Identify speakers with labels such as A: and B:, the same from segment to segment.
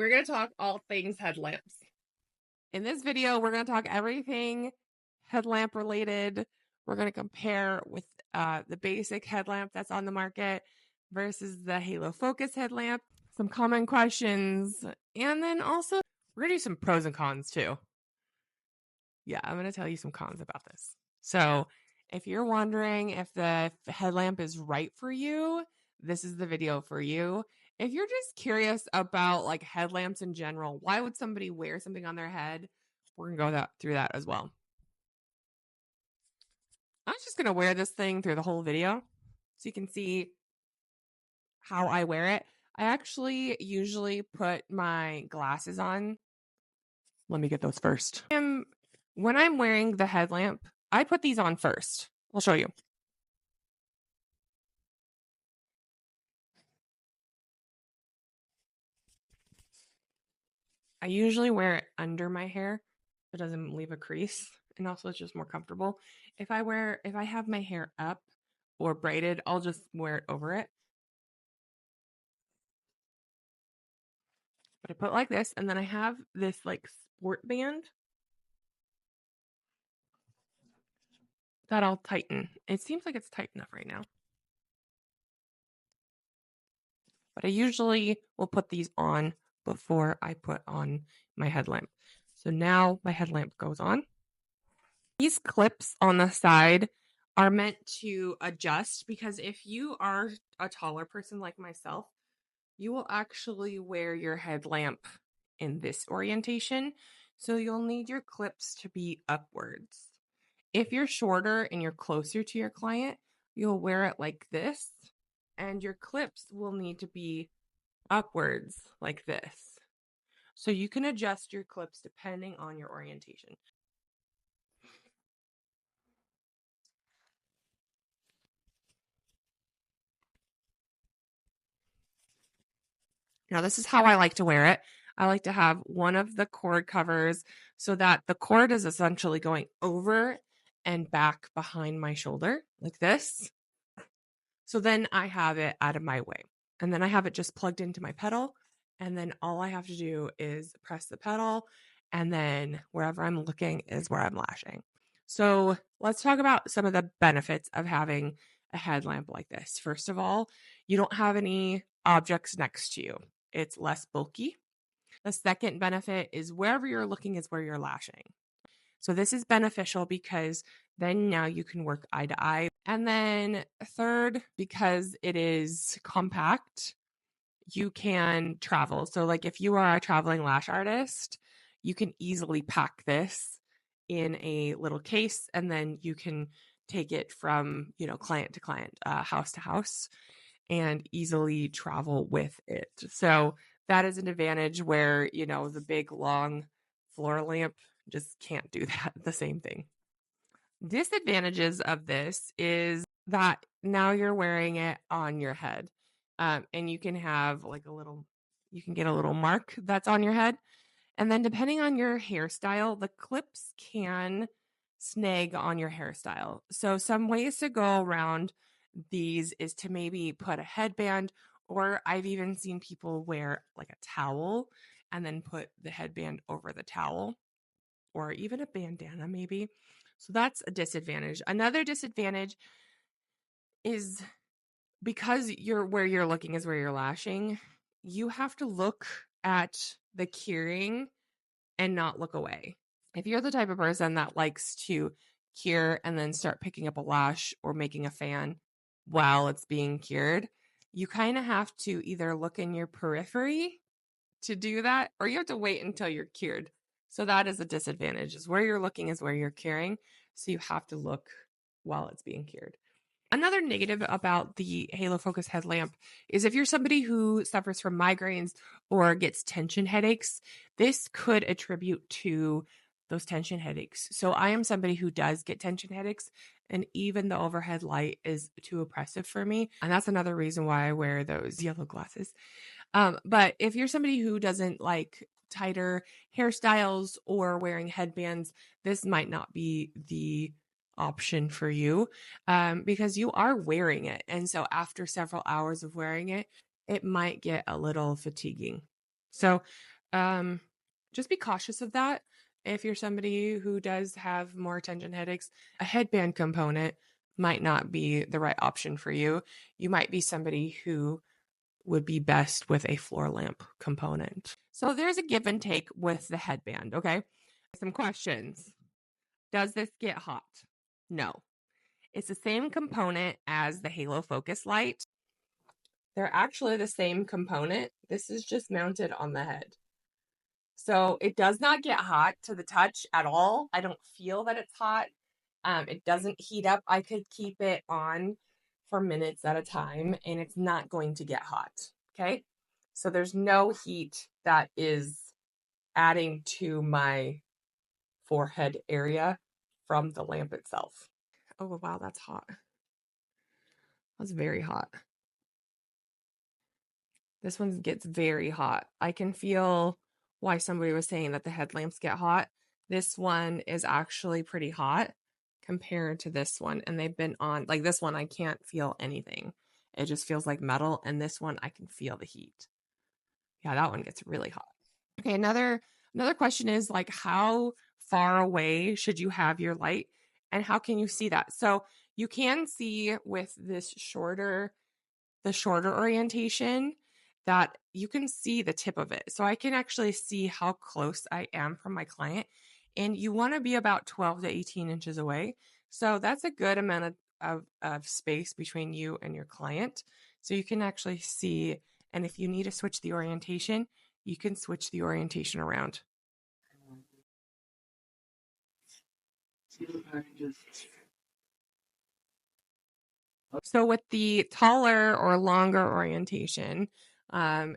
A: we're going to talk all things headlamps. In this video, we're going to talk everything headlamp related. We're going to compare with the basic headlamp that's on the market versus the Halo Focus headlamp, some common questions, and then also we're going to do some pros and cons too. Yeah, I'm going to tell you some cons about this. So if you're wondering if the headlamp is right for you, this is the video for you. If you're just curious about like headlamps in general, why would somebody wear something on their head? We're going to go through that as well. I'm just going to wear this thing through the whole video so you can see how I wear it. I actually usually put my glasses on. Let me get those first. When I'm wearing the headlamp, I put these on first. I'll show you. I usually wear it under my hair. It doesn't leave a crease. And also it's just more comfortable. If I have my hair up or braided, I'll just wear it over it. But I put it like this, and then I have this like sport band that I'll tighten. It seems like it's tight enough right now. But I usually will put these on before I put on my headlamp. So now my headlamp goes on. These clips on the side are meant to adjust because if you are a taller person like myself, you will actually wear your headlamp in this orientation. So you'll need your clips to be upwards. If you're shorter and you're closer to your client, you'll wear it like this, and your clips will need to be upwards like this. So you can adjust your clips depending on your orientation. Now, this is how I like to wear it. I like to have one of the cord covers so that the cord is essentially going over and back behind my shoulder like this. So then I have it out of my way. And then I have it just plugged into my pedal. And then all I have to do is press the pedal. And then wherever I'm looking is where I'm lashing. So let's talk about some of the benefits of having a headlamp like this. First of all, you don't have any objects next to you. It's less bulky. The second benefit is wherever you're looking is where you're lashing. So this is beneficial because then now you can work eye to eye. And then third, because it is compact, you can travel. So like if you are a traveling lash artist, you can easily pack this in a little case, and then you can take it from, client to client, house to house, and easily travel with it. So that is an advantage where, the big long floor lamp just can't do that, the same thing. Disadvantages of this is that now you're wearing it on your head. And you can have you can get a little mark that's on your head. And then depending on your hairstyle, the clips can snag on your hairstyle. So some ways to go around these is to maybe put a headband, or I've even seen people wear like a towel and then put the headband over the towel, or even a bandana maybe. So that's a disadvantage. Another disadvantage is because where you're looking is where you're lashing, you have to look at the curing and not look away. If you're the type of person that likes to cure and then start picking up a lash or making a fan while it's being cured, you kind of have to either look in your periphery to do that, or you have to wait until you're cured. So that is a disadvantage, is where you're looking is where you're curing. So you have to look while it's being cured. Another negative about the Halo Focus headlamp is if you're somebody who suffers from migraines or gets tension headaches, this could attribute to those tension headaches. So I am somebody who does get tension headaches, and even the overhead light is too oppressive for me. And that's another reason why I wear those yellow glasses. But if you're somebody who doesn't like tighter hairstyles or wearing headbands, this might not be the option for you, because you are wearing it. And so after several hours of wearing it, it might get a little fatiguing. So just be cautious of that. If you're somebody who does have more tension headaches, a headband component might not be the right option for you. You might be somebody who would be best with a floor lamp component. So there's a give and take with the headband, okay? Some questions. Does this get hot? No. It's the same component as the Halo Focus light. They're actually the same component. This is just mounted on the head. So it does not get hot to the touch at all. I don't feel that it's hot. It doesn't heat up. I could keep it on for minutes at a time and it's not going to get hot. Okay. So there's no heat that is adding to my forehead area from the lamp itself. Oh, wow. That's hot. That's very hot. This one gets very hot. I can feel why somebody was saying that the headlamps get hot. This one is actually pretty hot compared to this one. And they've been on, like this one, I can't feel anything. It just feels like metal. And this one, I can feel the heat. Yeah, that one gets really hot. Okay, another question is like, how far away should you have your light? And how can you see that? So you can see with this the shorter orientation, that you can see the tip of it. So I can actually see how close I am from my client. And you want to be about 12 to 18 inches away. So that's a good amount of space between you and your client. So you can actually see. And if you need to switch the orientation, you can switch the orientation around. So with the taller or longer orientation,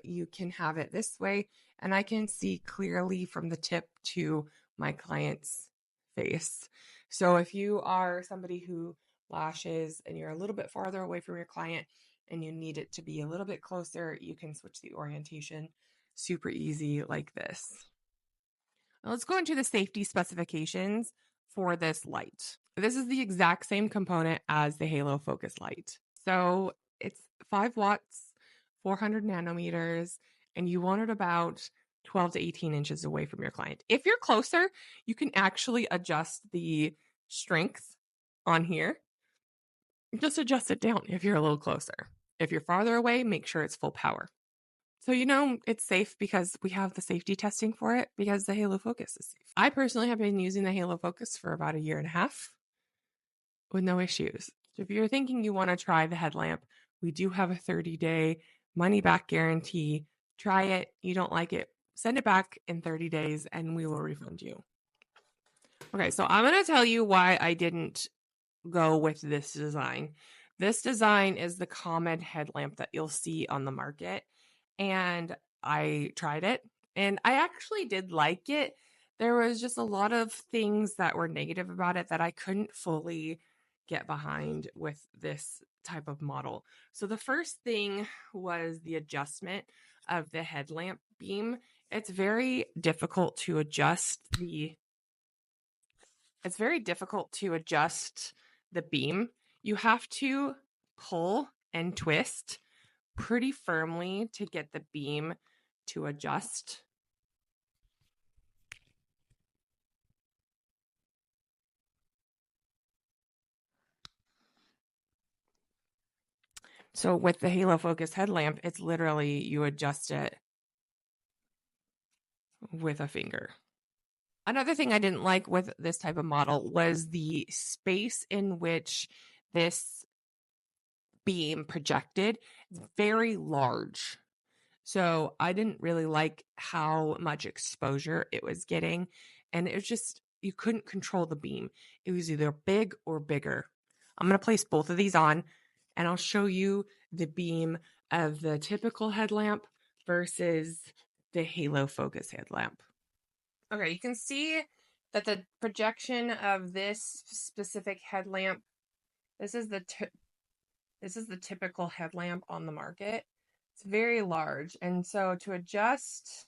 A: you can have it this way, and I can see clearly from the tip to my client's face. So if you are somebody who lashes and you're a little bit farther away from your client and you need it to be a little bit closer, you can switch the orientation super easy like this. Now let's go into the safety specifications for this light. This is the exact same component as the Halo Focus light. So it's 5 watts, 400 nanometers, and you want it about 12 to 18 inches away from your client. If you're closer, you can actually adjust the strength on here. Just adjust it down if you're a little closer. If you're farther away, make sure it's full power. So, it's safe because we have the safety testing for it because the Halo Focus is safe. I personally have been using the Halo Focus for about 1.5 years with no issues. So if you're thinking you want to try the headlamp, we do have a 30-day money back guarantee. Try it. You don't like it, send it back in 30 days and we will refund you. Okay, so I'm going to tell you why I didn't go with this design. This design is the common headlamp that you'll see on the market. And I tried it and I actually did like it. There was just a lot of things that were negative about it that I couldn't fully get behind with this type of model. So the first thing was the adjustment of the headlamp beam. It's very difficult to adjust the beam. You have to pull and twist pretty firmly to get the beam to adjust. So with the Halo Focus headlamp, it's literally you adjust it with a finger. Another thing I didn't like with this type of model was the space in which this beam projected. It's very large. So I didn't really like how much exposure it was getting. And it was just, you couldn't control the beam. It was either big or bigger. I'm going to place both of these on and I'll show you the beam of the typical headlamp versus the Halo Focus headlamp. Okay, you can see that the projection of this specific headlamp, this is the typical headlamp on the market. It's very large. And so to adjust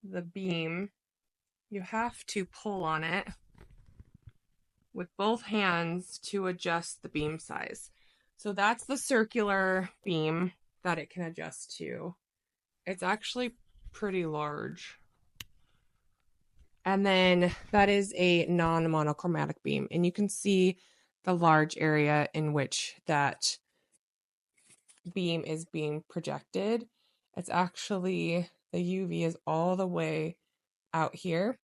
A: the beam, you have to pull on it with both hands to adjust the beam size. So that's the circular beam that it can adjust to. It's actually pretty large. And then that is a non-monochromatic beam. And you can see the large area in which that beam is being projected. It's actually, the UV is all the way out here.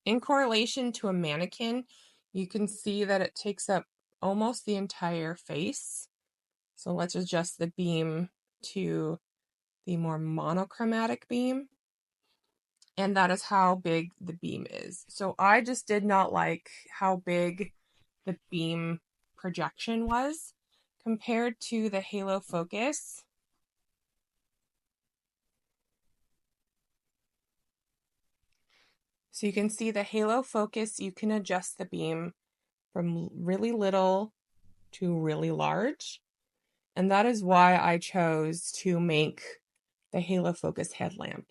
A: In correlation to a mannequin, you can see that it takes up almost the entire face. So let's adjust the beam to the more monochromatic beam. And that is how big the beam is. So I just did not like how big the beam projection was compared to the Halo Focus. So you can see the Halo Focus, you can adjust the beam from really little to really large. And that is why I chose to make the Halo Focus headlamp.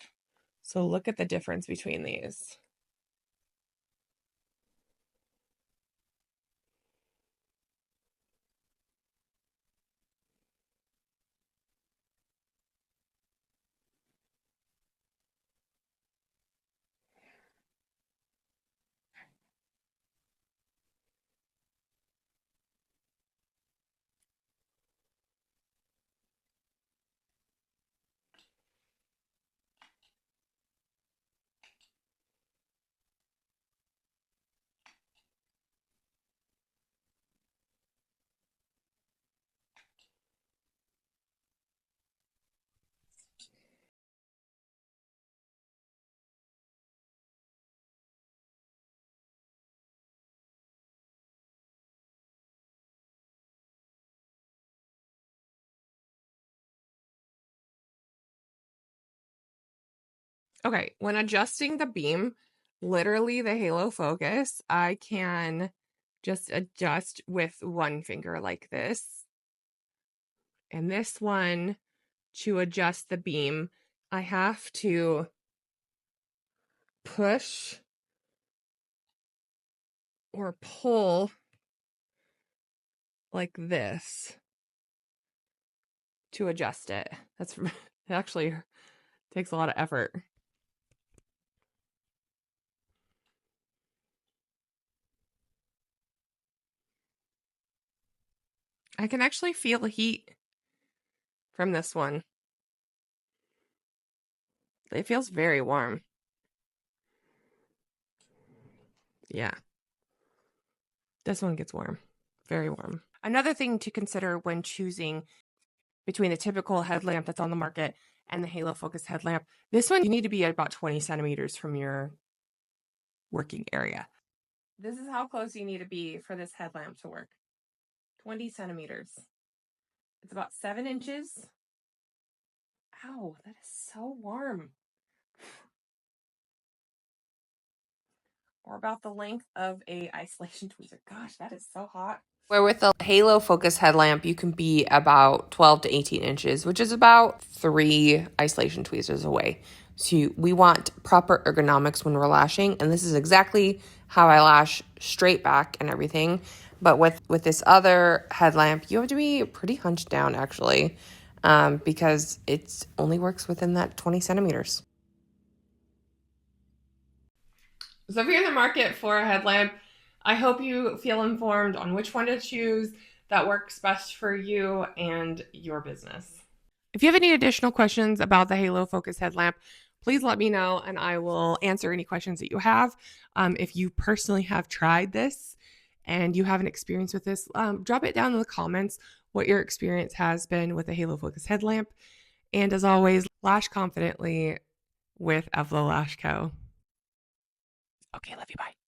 A: So look at the difference between these. Okay, when adjusting the beam, literally the Halo Focus, I can just adjust with one finger like this. And this one, to adjust the beam, I have to push or pull like this to adjust it. It actually takes a lot of effort. I can actually feel the heat from this one. It feels very warm. Yeah. This one gets warm. Very warm. Another thing to consider when choosing between the typical headlamp that's on the market and the Halo Focus headlamp, this one you need to be at about 20 centimeters from your working area. This is how close you need to be for this headlamp to work. 20 centimeters. It's about 7 inches. Ow, that is so warm. Or about the length of a isolation tweezer. Gosh, that is so hot. Where with the Halo Focus headlamp, you can be about 12 to 18 inches, which is about 3 isolation tweezers away. So we want proper ergonomics when we're lashing, and this is exactly how I lash straight back and everything. But with this other headlamp, you have to be pretty hunched down, actually, because it only works within that 20 centimeters. So if you're in the market for a headlamp, I hope you feel informed on which one to choose that works best for you and your business. If you have any additional questions about the Halo Focus headlamp, please let me know and I will answer any questions that you have. If you personally have tried this and you have an experience with this, drop it down in the comments what your experience has been with the Halo Focus headlamp. And as always, lash confidently with Evlo Lash Co. Okay, love you, bye.